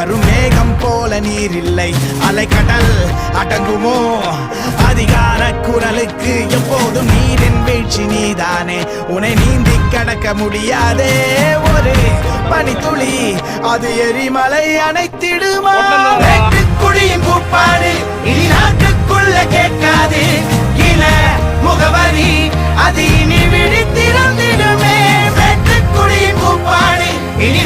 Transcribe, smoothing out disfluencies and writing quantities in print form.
கருமேகம் போல நீர் இல்லை, அலைக்கடல் அடங்குமோ அதிகார குரலுக்கு? எப்போதும் நீரின் வீழ்ச்சி நீதானே, உன்னை நீந்தி கடக்க முடியாதே. ஒரு பனித்துளி அது எரிமலை அணைத்திடுமா? குடியின் கூப்பாடு இனி நாட்டுக்குள்ள கேட்காது, இன முகவரி அது இனி விழித்திறந்திடுமே. வெட்டுக்குடியின் கூப்பாடு இனி